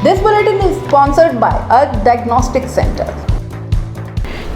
This bulletin is sponsored by a diagnostic center.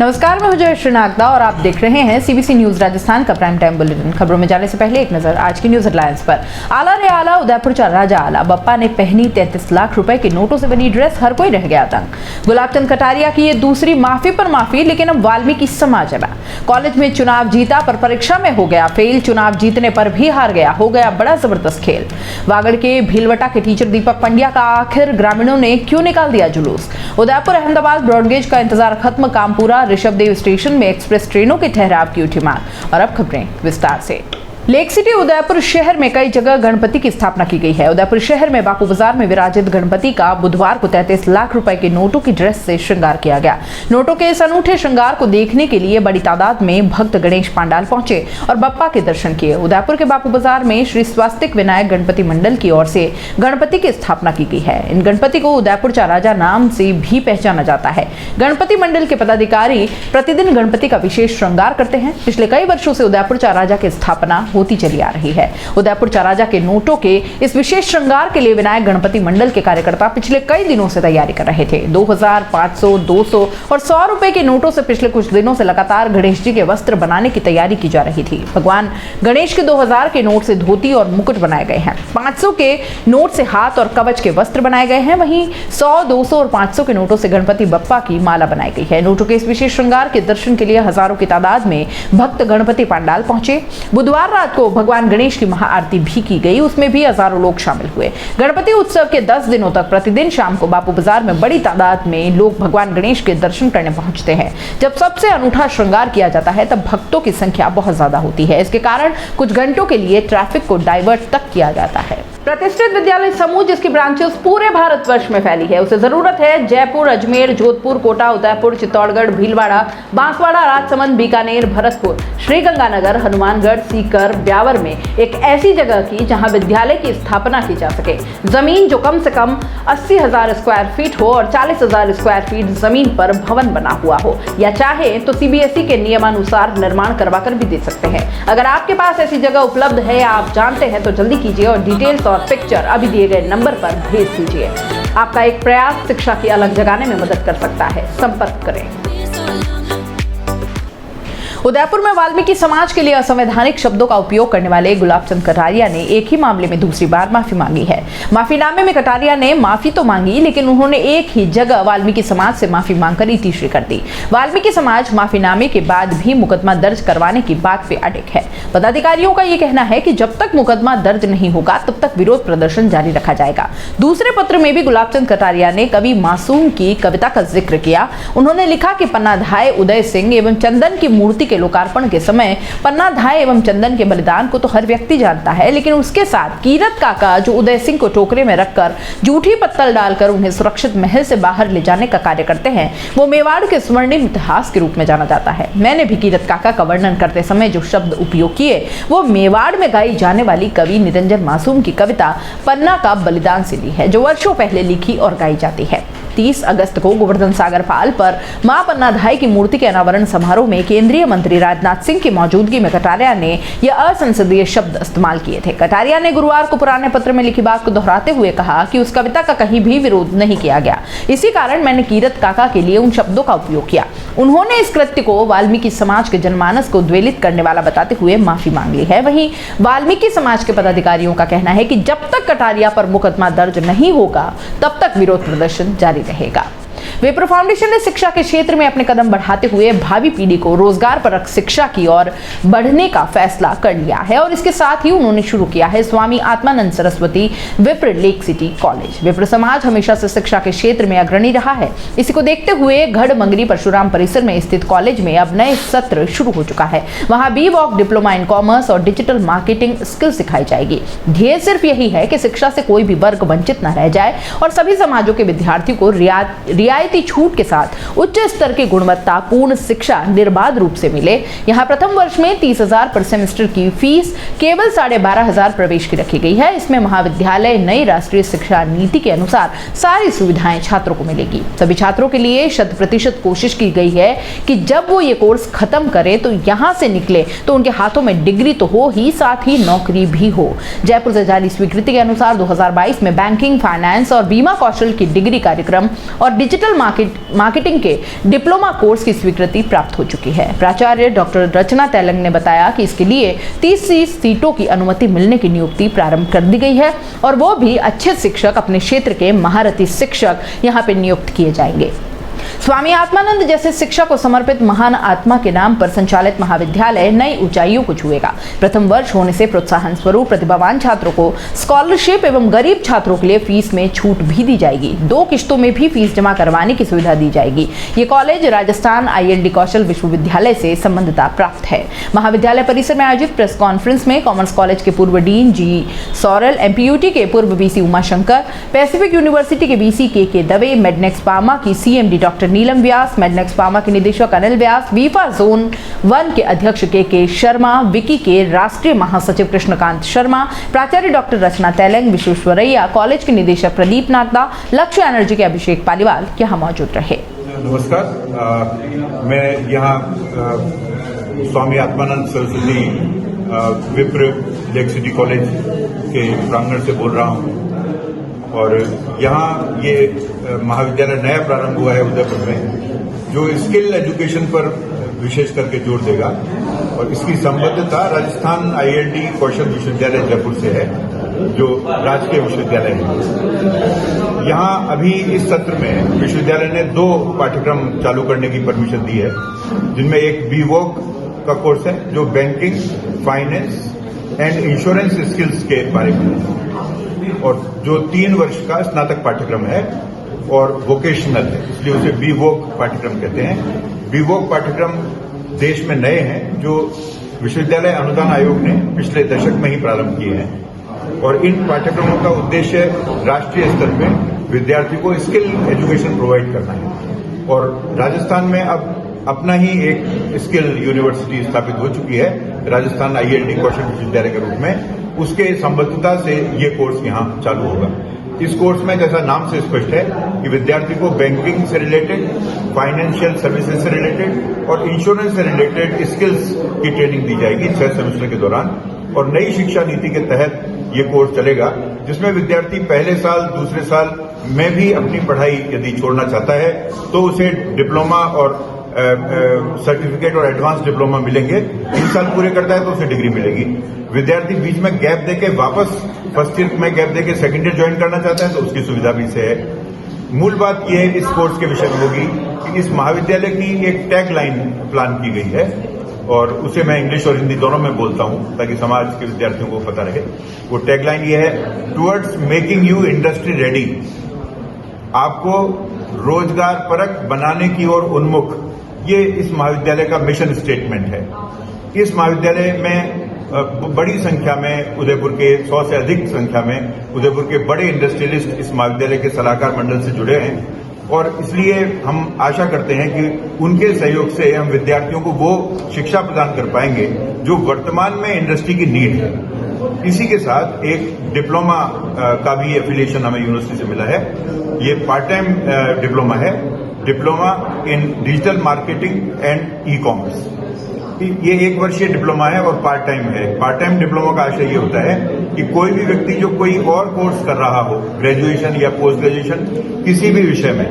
नमस्कार, मैं जय श्रीनागदा और आप देख रहे हैं सीबीसी न्यूज राजस्थान का प्राइम टाइम बुलेटिन। खबरों में जाने से पहले एक नजर आज की न्यूज हेडलाइंस पर। आला रे आला, उदयपुर चा राजा आला, बप्पा ने पहनी 33 लाख रुपए के नोटों से बनी ड्रेस, हर कोई रह गया तंग। गुलाबचंद कटारिया की ये दूसरी माफी पर माफी, लेकिन अब वाल्मीकि समाज है। कॉलेज में चुनाव जीता पर परीक्षा में हो गया फेल, चुनाव जीतने पर भी हार गया, हो गया बड़ा जबरदस्त खेल। वागड़ के भीलवटा के टीचर दीपक पंड्या का आखिर ग्रामीणों ने क्यों निकाल दिया जुलूस। उदयपुर अहमदाबाद ब्रॉडगेज का इंतजार खत्म, काम पूरा। ऋषभदेव स्टेशन में एक्सप्रेस ट्रेनों के ठहराव की उठी मांग। और अब खबरें विस्तार से। लेक सिटी उदयपुर शहर में कई जगह गणपति की स्थापना की गई है। उदयपुर शहर में बापू बाजार में विराजित गणपति का बुधवार को 33 लाख रुपए के नोटों की ड्रेस से श्रृंगार किया गया। नोटों के इस अनूठे श्रृंगार को देखने के लिए बड़ी तादाद में भक्त गणेश पांडाल पहुंचे और बप्पा के दर्शन किए। उदयपुर के बापू बाजार में श्री स्वास्तिक विनायक गणपति मंडल की ओर से गणपति की स्थापना की गई है। इन गणपति को उदयपुर चा राजा नाम से भी पहचाना जाता है। गणपति मंडल के पदाधिकारी प्रतिदिन गणपति का विशेष श्रृंगार करते हैं। पिछले कई वर्षों से उदयपुर चा राजा की स्थापना होती चली आ रही है। उदयपुर चा राजा के नोटों के इस विशेष श्रृंगार के लिए विनायक गणपति मंडल के कार्यकर्ता पिछले कई दिनों से तैयारी कर रहे थे। 2000, 500, 200 और 100 रुपए के नोटों से पिछले कुछ दिनों से लगातार गणेश जी के वस्त्र बनाने की तैयारी की जा रही थी। भगवान गणेश के 2000 के नोट से धोती और मुकुट बनाए गए हैं। 500 के नोट से हाथ और कवच के वस्त्र बनाए गए हैं। वहीं 100, 200 और 500 के नोटों से गणपति बप्पा की माला बनाई गई है। नोटों के इस विशेष श्रृंगार के दर्शन के लिए हजारों की तादाद में भक्त गणपति पंडाल पहुंचे। बुधवार रात को भगवान गणेश की महाआरती भी की गई, उसमें भी हजारों लोग शामिल हुए। गणपति उत्सव के 10 दिनों तक प्रतिदिन शाम को बापू बाजार में बड़ी तादाद में लोग भगवान गणेश के दर्शन करने पहुंचते हैं। जब सबसे अनूठा श्रृंगार किया जाता है तब भक्तों की संख्या बहुत ज्यादा होती है। इसके कारण कुछ घंटों के लिए ट्रैफिक को डाइवर्ट तक किया जाता है। प्रतिष्ठित विद्यालय समूह जिसकी ब्रांचेस पूरे भारतवर्ष में फैली है, उसे जरूरत है जयपुर, अजमेर, जोधपुर, कोटा, उदयपुर, चित्तौड़गढ़, भीलवाड़ा, बांसवाड़ा, राजसमंद, बीकानेर, भरतपुर, श्रीगंगानगर, हनुमानगढ़, सीकर, ब्यावर में एक ऐसी जगह की जहां विद्यालय की स्थापना की जा सके। जमीन जो कम से कम 80,000 स्क्वायर फीट हो और 40,000 स्क्वायर फीट जमीन पर भवन बना हुआ हो, या चाहे तो सीबीएसई के नियमानुसार निर्माण करवा कर भी दे सकते हैं। अगर आपके पास ऐसी जगह उपलब्ध है या आप जानते हैं तो जल्दी कीजिए और डिटेल्स और पिक्चर अभी दिए गए नंबर पर भेज दीजिए। आपका एक प्रयास शिक्षा की अलग जगाने में मदद कर सकता है। संपर्क करें। उदयपुर में वाल्मीकि समाज के लिए असंवैधानिक शब्दों का उपयोग करने वाले गुलाबचंद कटारिया ने एक ही मामले में दूसरी बार माफी मांगी है। माफीनामे में कटारिया ने माफी तो मांगी, लेकिन उन्होंने एक ही जगह वाल्मीकि समाज से माफी मांगकर इतिश्री कर दी। वाल्मीकि समाज माफीनामे के बाद भी मुकदमा दर्ज करवाने की बात पे अड़िग है। पदाधिकारियों का यह कहना है कि जब तक मुकदमा दर्ज नहीं होगा तब तक विरोध प्रदर्शन जारी रखा जाएगा। दूसरे पत्र में भी गुलाबचंद कटारिया ने कवि मासूम की कविता का जिक्र किया। उन्होंने लिखा कि पन्नाधाय उदय सिंह एवं चंदन की मूर्ति के लोकार्पण के समय पन्नाधाय एवं चंदन के बलिदान को तो हर व्यक्ति जानता है, लेकिन उसके साथ कीरत काका जो उदय सिंह को टोकरे में रखकर जूठी पत्तल डालकर उन्हें सुरक्षित महल से बाहर ले जाने का कार्य करते हैं, वो मेवाड़ के स्वर्णिम इतिहास के रूप में जाना जाता है। मैंने भी कीरत काका का वर्णन करते समय जो शब्द उपयोग किए वो मेवाड़ में गाई जाने वाली कवि निरंजन मासूम की कविता पन्ना का बलिदान से ली है, जो वर्षों पहले लिखी और गाई जाती है। 30 अगस्त को गोवर्धन सागर पाल पर मां पन्नाधाय की मूर्ति के अनावरण समारोह में केंद्रीय मंत्री राजनाथ सिंह की मौजूदगी में कटारिया ने यह असंसदीय शब्द इस्तेमाल किए थे। कटारिया ने गुरुवार को पुराने पत्र में लिखी बात को दोहराते हुए कहा कि उस कविता का कहीं भी विरोध नहीं किया गया, इसी कारण मैंने कीरत काका के लिए उन शब्दों का उपयोग किया। उन्होंने इस कृत्य को वाल्मीकि समाज के जनमानस को द्वेलित करने वाला बताते हुए माफी मांग ली है। वहीं वाल्मीकि समाज के पदाधिकारियों का कहना है कि जब तक कटारिया पर मुकदमा दर्ज नहीं होगा तब तक विरोध प्रदर्शन जारी रहेगा। विप्रो फाउंडेशन ने शिक्षा के क्षेत्र में अपने कदम बढ़ाते हुए भावी पीढ़ी को रोजगार परक शिक्षा की ओर बढ़ने का फैसला कर लिया है और इसके साथ ही उन्होंने शुरू किया है स्वामी आत्मानंद सरस्वती विप्र लेक सिटी कॉलेज। विप्र समाज हमेशा से शिक्षा के क्षेत्र में अग्रणी रहा है। इसी को देखते हुए गढ़मंगरी परशुराम परिसर में स्थित कॉलेज में अब नए सत्र शुरू हो चुका है। वहां B voc diploma in commerce और डिजिटल मार्केटिंग स्किल सिखाई जाएगी। ध्येय सिर्फ यही है कि शिक्षा से कोई भी वर्ग वंचित न रह जाए और सभी समाजों के विद्यार्थियों को रियायत रियायती छूट के साथ उच्च स्तर की गुणवत्तापूर्ण शिक्षा निर्बाध रूप से मिले। यहाँ प्रथम वर्ष में 30,000 पर सेमेस्टर की फीस केवल 12,500 प्रवेश की रखी गई है। इसमें महाविद्यालय नई राष्ट्रीय शिक्षा नीति के अनुसार सारी सुविधाएं छात्रों को मिलेगी। सभी छात्रों के लिए 100% कोशिश की गई है कि जब वो ये कोर्स खत्म करें तो यहाँ से निकले तो उनके हाथों में डिग्री तो हो ही, साथ ही नौकरी भी हो। जयपुर से जारी स्वीकृति के अनुसार 2022 में बैंकिंग, फाइनेंस और बीमा कौशल की डिग्री कार्यक्रम और डिजिटल मार्केटिंग के डिप्लोमा कोर्स की स्वीकृति प्राप्त हो चुकी है। प्राचार्य डॉक्टर रचना तैलंग ने बताया कि इसके लिए 30 सीटों की अनुमति मिलने की नियुक्ति प्रारंभ कर दी गई है और वो भी अच्छे शिक्षक, अपने क्षेत्र के महारथी शिक्षक यहाँ पे नियुक्त किए जाएंगे। स्वामी आत्मानंद जैसे शिक्षा को समर्पित महान आत्मा के नाम पर संचालित महाविद्यालय नई ऊंचाइयों को छुएगा। प्रथम वर्ष होने से प्रोत्साहन स्वरूप प्रतिभावान छात्रों को स्कॉलरशिप एवं गरीब छात्रों के लिए फीस में छूट भी दी जाएगी। 2 किश्तों में भी फीस जमा करवाने की सुविधा दी जाएगी। ये कॉलेज राजस्थान ILD कौशल विश्वविद्यालय से संबद्धता प्राप्त है। महाविद्यालय परिसर में आयोजित प्रेस कॉन्फ्रेंस में कॉमर्स कॉलेज के पूर्व डीन G सौरल, MPUT के पूर्व BC उमाशंकर, पैसिफिक यूनिवर्सिटी के BC KK दवे, मेडनेक्स पामा की CMD डॉक्टर नीलम व्यास, मेडनेक्स पामा के निदेशक अनिल व्यास, वीफा जोन 1 के अध्यक्ष KK शर्मा, विकी के राष्ट्रीय महासचिव कृष्णकांत शर्मा, प्राचार्य डॉक्टर रचना तैलंग, विश्वेश्वरैया, कॉलेज के निदेशक प्रदीप नागदा, लक्ष्य एनर्जी के अभिषेक पालीवाल यहाँ मौजूद रहे। नमस्कार, मैं यहाँ स्वामी आत्मानंद सरस्वती विप्र लेक सिटी कॉलेज के प्रांगण से बोल रहा हूँ और यहाँ ये महाविद्यालय नया प्रारंभ हुआ है उदयपुर में, जो स्किल एजुकेशन पर विशेष करके जोर देगा और इसकी संबद्धता राजस्थान ILD कौशल विश्वविद्यालय जयपुर से है, जो राजकीय विश्वविद्यालय है। यहाँ अभी इस सत्र में विश्वविद्यालय ने 2 पाठ्यक्रम चालू करने की परमिशन दी है, जिनमें एक BVOC का कोर्स है जो banking, finance and insurance skills के बारे में है, और जो 3 वर्ष का स्नातक पाठ्यक्रम है और वोकेशनल है, इसलिए उसे BVOC पाठ्यक्रम कहते हैं। BVOC पाठ्यक्रम देश में नए हैं, जो विश्वविद्यालय अनुदान आयोग ने पिछले दशक में ही प्रारंभ किए हैं और इन पाठ्यक्रमों का उद्देश्य राष्ट्रीय स्तर पर विद्यार्थी को स्किल एजुकेशन प्रोवाइड करना है। और राजस्थान में अब अपना ही एक स्किल यूनिवर्सिटी स्थापित हो चुकी है, राजस्थान ILD कौशल विश्वविद्यालय के रूप में। उसके संबद्धता से ये कोर्स यहाँ चालू होगा। इस कोर्स में जैसा नाम से स्पष्ट है कि विद्यार्थी को बैंकिंग से रिलेटेड, फाइनेंशियल सर्विसेज से रिलेटेड और इंश्योरेंस से रिलेटेड स्किल्स की ट्रेनिंग दी जाएगी 6 सेमेस्टर के दौरान। और नई शिक्षा नीति के तहत ये कोर्स चलेगा, जिसमें विद्यार्थी पहले साल, दूसरे साल में भी अपनी पढ़ाई यदि छोड़ना चाहता है तो उसे डिप्लोमा और सर्टिफिकेट और एडवांस डिप्लोमा मिलेंगे। 3 साल पूरे करता है तो उसे डिग्री मिलेगी। विद्यार्थी बीच में गैप देके वापस फर्स्ट ईयर में गैप देके सेकंड ईयर ज्वाइन करना चाहता है तो उसकी सुविधा भी से है। मूल बात यह है इस कोर्स के विषय में होगी कि इस महाविद्यालय की एक टैग लाइन प्लान की गई है और उसे मैं इंग्लिश और हिंदी दोनों में बोलता हूं ताकि समाज के विद्यार्थियों को पता रहे। वो टैग लाइन ये है, towards making you industry ready. आपको रोजगार परक बनाने की ओर उन्मुख, ये इस महाविद्यालय का मिशन स्टेटमेंट है। इस महाविद्यालय में बड़ी संख्या में उदयपुर के 100 से अधिक संख्या में उदयपुर के बड़े इंडस्ट्रियलिस्ट इस महाविद्यालय के सलाहकार मंडल से जुड़े हैं और इसलिए हम आशा करते हैं कि उनके सहयोग से हम विद्यार्थियों को वो शिक्षा प्रदान कर पाएंगे जो वर्तमान में इंडस्ट्री की नीड है। इसी के साथ एक डिप्लोमा का भी एफिलिएशन हमें यूनिवर्सिटी से मिला है। ये पार्ट टाइम डिप्लोमा है, diploma in digital marketing and ecommerce. ये 1 वर्षीय डिप्लोमा है और पार्ट टाइम है। पार्ट टाइम डिप्लोमा का आशय ये होता है कि कोई भी व्यक्ति जो कोई और कोर्स कर रहा हो, ग्रेजुएशन या पोस्ट ग्रेजुएशन किसी भी विषय में,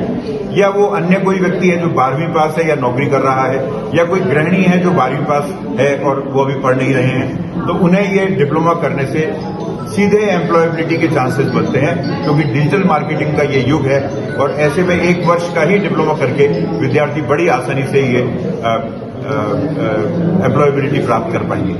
या वो अन्य कोई व्यक्ति है जो 12वीं पास है या नौकरी कर रहा है, या कोई गृहिणी है जो 12वीं पास है और वो अभी पढ़ नहीं रहे हैं, तो उन्हें ये डिप्लोमा करने से सीधे एम्प्लॉयबिलिटी के चांसेस बनते हैं, क्योंकि डिजिटल मार्केटिंग का ये युग है और ऐसे में 1 वर्ष का ही डिप्लोमा करके विद्यार्थी बड़ी आसानी से ये एम्प्लॉयबिलिटी प्राप्त कर पाएंगे।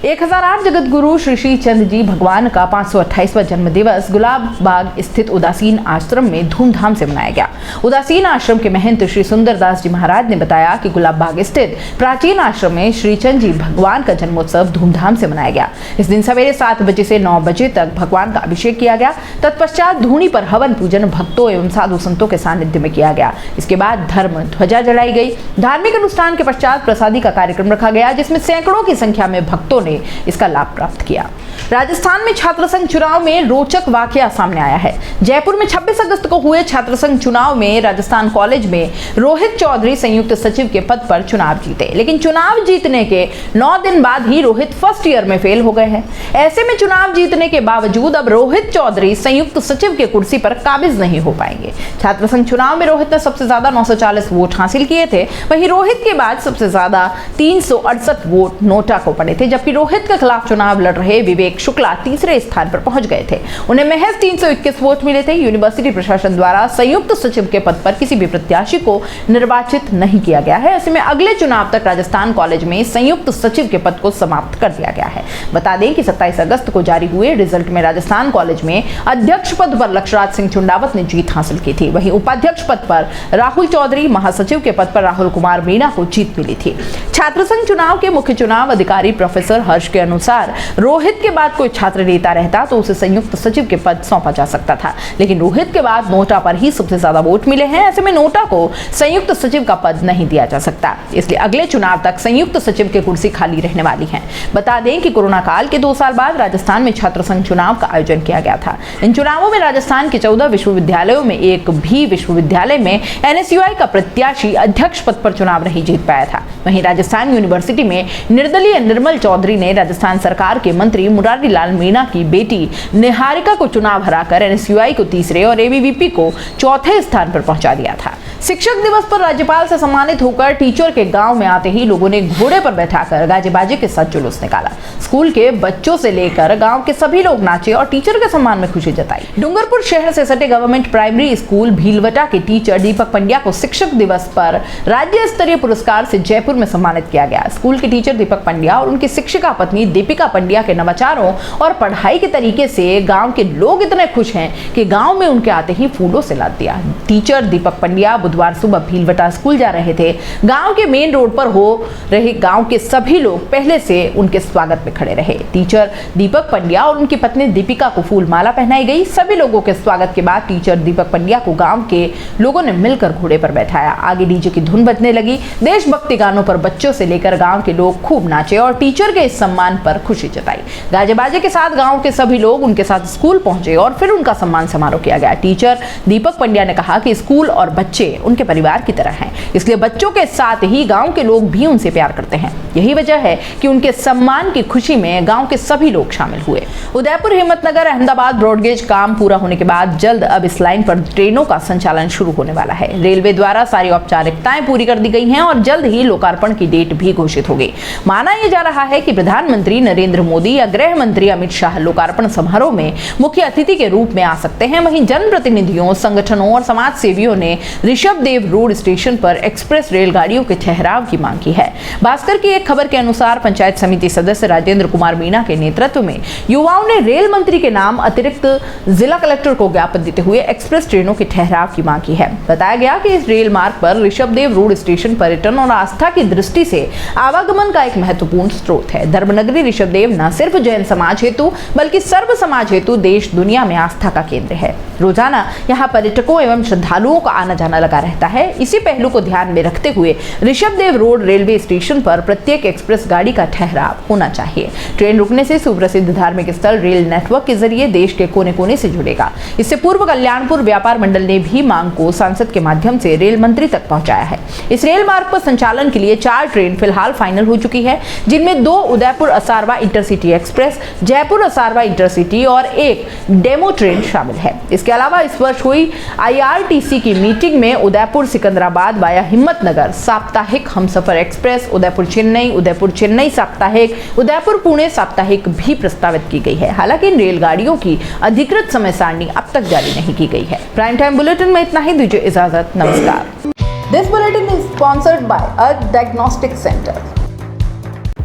1008 जगत गुरु श्री श्री चंद जी भगवान का 528वां जन्म दिवस गुलाब बाग स्थित उदासीन आश्रम में धूमधाम से मनाया गया। उदासीन आश्रम के महंत श्री सुंदरदास जी महाराज ने बताया कि गुलाब बाग स्थित प्राचीन आश्रम में श्री चंद जी भगवान का जन्मोत्सव धूमधाम से मनाया गया। इस दिन सवेरे 7 बजे से 9 बजे तक भगवान का अभिषेक किया गया। तत्पश्चात धूनी पर हवन पूजन भक्तों एवं साधु संतों के सानिध्य में किया गया। इसके बाद धर्म ध्वजा जलाई गई। धार्मिक अनुष्ठान के पश्चात प्रसादी का कार्यक्रम रखा गया, जिसमें सैकड़ों की संख्या में भक्तों ने इसका लाभ प्राप्त किया। राजस्थान में छात्र संघ चुनाव में रोचक वाकया सामने आया है। जयपुर में 26 अगस्त को हुए छात्र संघ चुनाव में राजस्थान कॉलेज में रोहित चौधरी संयुक्त सचिव के पद पर चुनाव जीते, लेकिन चुनाव जीतने के 9 दिन बाद ही रोहित फर्स्ट ईयर में फेल हो गए हैं। ऐसे में चुनाव जीतने के बावजूद अब रोहित चौधरी संयुक्त सचिव के कुर्सी पर काबिज नहीं हो पाएंगे। छात्र संघ चुनाव में रोहित ने सबसे ज्यादा 940 वोट हासिल किए थे। वहीं रोहित के बाद सबसे ज्यादा 368 वोट नोटा को पड़े थे, जबकि रोहित के खिलाफ चुनाव लड़ रहे विवेक शुक्ला तीसरे स्थान पर पहुंच गए थे। उन्हें महज 321 वोट मिले थे। यूनिवर्सिटी प्रशासन द्वारा संयुक्त सचिव के पद पर किसी भी प्रत्याशी को निर्वाचित नहीं किया गया है। ऐसे में अगले चुनाव तक राजस्थान कॉलेज में संयुक्त सचिव के पद को समाप्त कर दिया गया है। बता दें कि 27 अगस्त को जारी हुए रिजल्ट में राजस्थान कॉलेज में अध्यक्ष पद पर लक्षराज सिंह चुंडावत ने जीत हासिल की थी। वहीं उपाध्यक्ष पद पर राहुल चौधरी, महासचिव के पद पर राहुल कुमार मीणा को जीत मिली थी। छात्र संघ चुनाव के मुख्य चुनाव अधिकारी प्रोफेसर हर्ष के अनुसार रोहित के बाद कोई छात्र नेता रहता तो उसे संयुक्त सचिव के पद सौंपा जा सकता था, लेकिन रोहित के बाद नोटा पर ही सबसे ज्यादा वोट मिले हैं। ऐसे में नोटा को संयुक्त सचिव का पद नहीं दिया जा सकता, इसलिए अगले चुनाव तक संयुक्त सचिव की कुर्सी खाली रहने वाली है। बता दें कि कोरोना काल के 2 साल बाद राजस्थान में छात्र संघ चुनाव का आयोजन किया गया था। इन चुनावों में राजस्थान के 14 विश्वविद्यालयों में एक भी विश्वविद्यालय में NSUI का प्रत्याशी अध्यक्ष पद पर चुनाव नहीं जीत पाया था। वहीं राजस्थान यूनिवर्सिटी में निर्दलीय निर्मल चौधरी ने राजस्थान सरकार के मंत्री मुरारी लाल मीणा की बेटी निहारिका को चुनाव हराकर NSUI को तीसरे और ABVP को चौथे स्थान पर पहुंचा दिया था। शिक्षक दिवस पर राज्यपाल से सम्मानित होकर टीचर के गांव में आते ही लोगों ने घोड़े पर बैठाकर गाजे बाजे के साथ जुलूस निकाला। स्कूल के बच्चों से लेकर गांव के सभी लोग नाचे और टीचर के सम्मान में खुशी जताई। डूंगरपुर शहर से सटे गवर्नमेंट प्राइमरी स्कूल भीलवटा के टीचर दीपक पंड्या को शिक्षक दिवस पर राज्य स्तरीय पुरस्कार से जयपुर में सम्मानित किया गया। स्कूल के टीचर दीपक पंड्या और उनकी शिक्षिका पत्नी दीपिका पंड्या के नवाचारों और पढ़ाई के तरीके से गाँव के लोग इतने खुश हैं कि गाँव में उनके आते ही फूलों से लाद दिया। टीचर दीपक पंड्या बुधवार सुबह भीलवटा स्कूल जा रहे थे। गांव के मेन रोड पर हो रहे गांव के सभी लोग पहले से उनके स्वागत में खड़े रहे। टीचर दीपक पंड्या और उनकी पत्नी दीपिका को फूल माला पहनाई गई। सभी लोगों के स्वागत के बाद टीचर दीपक पंड्या को गांव के लोगों ने मिलकर घोड़े पर बैठाया। आगे डीजे की धुन बजने लगी। देशभक्ति गानों पर बच्चों से लेकर गांव के लोग खूब नाचे और टीचर के इस सम्मान पर खुशी जताई। गाजे बाजे के साथ गांव के सभी लोग उनके साथ स्कूल पहुंचे और फिर उनका सम्मान समारोह किया गया। टीचर दीपक पंड्या ने कहा कि स्कूल और बच्चे उनके परिवार की तरह हैं, इसलिए बच्चों के साथ ही गांव के लोग भी उनसे प्यार करते हैं। यही वजह है कि उनके सम्मान की खुशी में गांव के सभी लोग शामिल हुए। उदयपुर, हिम्मतनगर, अहमदाबाद ब्रॉडगेज काम पूरा होने के बाद जल्द अब इस लाइन पर ट्रेनों का संचालन शुरू होने वाला है। रेलवे द्वारा सारी औपचारिकताएं पूरी कर दी गई हैं और जल्द ही लोकार्पण की डेट भी घोषित होगी। माना यह जा रहा है कि प्रधानमंत्री नरेंद्र मोदी या गृह मंत्री अमित शाह लोकार्पण समारोह में मुख्य अतिथि के रूप में आ सकते हैं। वहीं जनप्रतिनिधियों, संगठनों और समाज सेवियों ने ऋषभदेव रोड स्टेशन पर एक्सप्रेस रेलगाड़ियों के ठहराव की मांग की है। भास्कर की एक खबर के अनुसार पंचायत समिति सदस्य राजेंद्र कुमार मीणा के नेतृत्व में युवाओं ने रेल मंत्री के नाम अतिरिक्त जिला कलेक्टर को ज्ञापन देते हुए एक्सप्रेस ट्रेनों के ठहराव की मांग की है। बताया गया कि इस रेल मार्ग पर ऋषभदेव रोड स्टेशन पर्यटन और आस्था की दृष्टि से आवागमन का एक महत्वपूर्ण स्रोत है। धर्मनगरी ऋषभदेव न सिर्फ जैन समाज हेतु बल्कि सर्व समाज हेतु देश दुनिया में आस्था का केंद्र है। रोजाना यहाँ पर्यटकों एवं श्रद्धालुओं का आना जाना लगा रहता है। इसी पहलू को ध्यान में रखते हुए ऋषभदेव रोड रेलवे स्टेशन पर प्रत्येक एक्सप्रेस गाड़ी का ठहराव होना चाहिए। ट्रेन रुकने से सुप्रसिद्ध धार्मिक स्थल रेल नेटवर्क के जरिए देश के कोने कोने से जुड़ेगा। इससे पूर्व कल्याणपुर व्यापार मंडल ने भी मांग को सांसद के माध्यम से रेल मंत्री तक पहुंचाया है। इस रेल मार्ग पर संचालन के लिए 4 ट्रेन फिलहाल फाइनल हो चुकी है, जिनमें 2 Udaipur Asarwa intercity express, Jaipur Asarwa intercity और एक डेमो ट्रेन शामिल है। इसके अलावा इस वर्ष हुई IRTC की मीटिंग में उदयपुर सिकंदराबाद वाया हिम्मतनगर साप्ताहिक हमसफर एक्सप्रेस, उदयपुर चेन्नई साप्ताहिक, उदयपुर पुणे साप्ताहिक भी प्रस्तावित की गई है। हालांकि इन रेलगाड़ियों की अधिकृत समय सारणी अब तक जारी नहीं की गई है। प्राइम टाइम बुलेटिन में इतना ही। दीजिए इजाजत। नमस्कार। This bulletin is sponsored by earth diagnostic centre.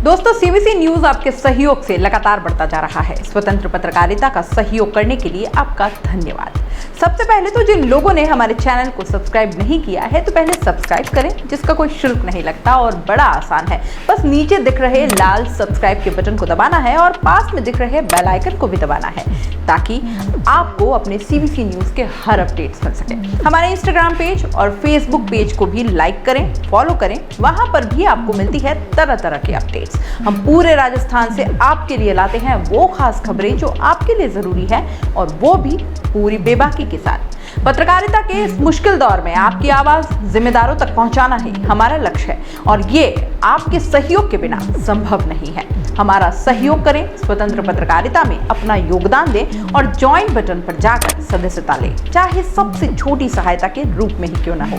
दोस्तों, सीबीसी न्यूज आपके सहयोग से लगातार बढ़ता जा रहा है। स्वतंत्र पत्रकारिता का सहयोग करने के लिए आपका धन्यवाद। सबसे पहले तो जिन लोगों ने हमारे चैनल को सब्सक्राइब नहीं किया है तो पहले सब्सक्राइब करें, जिसका कोई शुल्क नहीं लगता और बड़ा आसान है। बस नीचे दिख रहे लाल सब्सक्राइब के बटन को दबाना है और पास में दिख रहे बेल आइकन को भी दबाना है, ताकि आपको अपने सीबीसी न्यूज के हर अपडेट्स मिल सके। हमारे इंस्टाग्राम पेज और फेसबुक पेज को भी लाइक करें, फॉलो करें, वहां पर भी आपको मिलती है तरह तरह की अपडेट्स। हम पूरे राजस्थान से आपके लिए लाते हैं वो खास खबरें जो आपके लिए जरूरी है, और वो भी पूरी बेबाकी के साथ। पत्रकारिता के इस मुश्किल दौर में आपकी आवाज जिम्मेदारों तक पहुंचाना ही हमारा लक्ष्य है, और ये आपके सहयोग के बिना संभव नहीं है। हमारा सहयोग करें, स्वतंत्र पत्रकारिता में अपना योगदान दें और ज्वाइन बटन पर जाकर सदस्यता लें, चाहे सबसे छोटी सहायता के रूप में ही क्यों ना हो।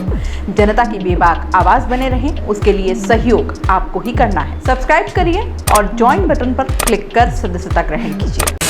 जनता की बेबाक आवाज बने रहें, उसके लिए सहयोग आपको ही करना है। सब्सक्राइब करिए और ज्वाइन बटन पर क्लिक कर सदस्यता ग्रहण कीजिए।